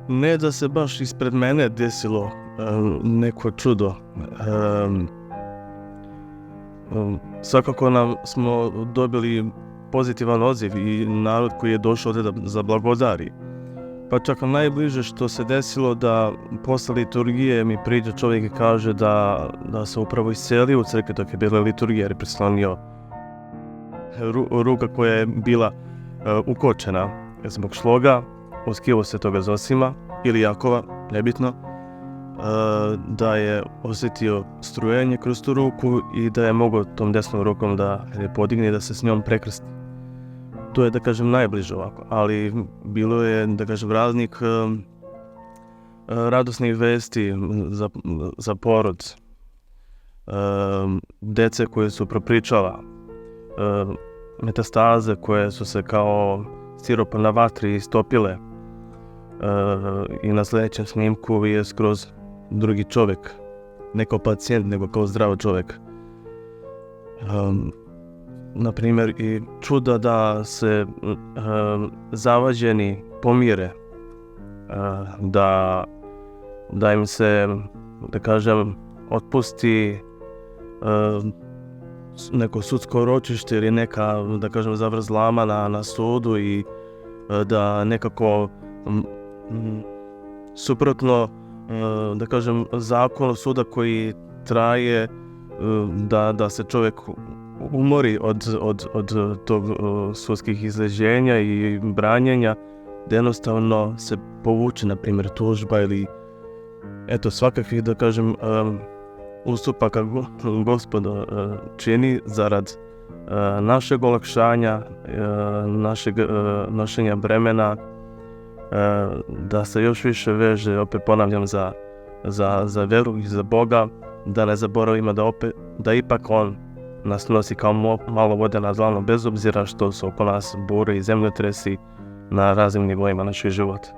Ne da se baš ispred mene desilo neko čudo. Svakako smo dobili pozitivan odziv i narod koji je došao ovdje da zablagodari. Pa čak najbliže što se desilo da posle liturgije mi priđe čovjek i kaže da se upravo iselio u crkvi dok je bila liturgija jer je prislonio ruka koja je bila ukočena zbog šloga, uskivo se toga Zosima ili Jakova, nebitno, da je osjetio strujenje kroz tu ruku i da je mogao tom desnom rukom da je podigne i da se s njom prekrsti. To je, da kažem, najbliže ovako, ali bilo je, da kažem, raznih radosnih vesti za porod, dece koje su propričala, metastaze koje su se kao siropa na vatri istopile i na sljedećem snimku je skroz drugi čovjek, ne kao pacijent, nego kao zdrav čovjek. Naprimjer, i čuda da se zavađeni pomire, da im se, da kažem, otpusti neko sudsko ročište ili neka, da kažem, zavrzlama na sudu i da nekako suprotno, da kažem, zakonu suda koji traje da se čovjek umori od tog sudskih izleđenja i branjenja, da jednostavno se povuče, na primjer, tužba ili eto svakakvih, da kažem, ustupaka Gospod čini zarad našeg olakšanja, našeg nošenja bremena, da se još više veže, opet ponavljam, za veru i za Boga, da ne zaboravimo da ipak On nas nosi kao malo vode na dlanu, bez obzira što su oko nas bure i zemljotresi na raznim nivoima našeg života.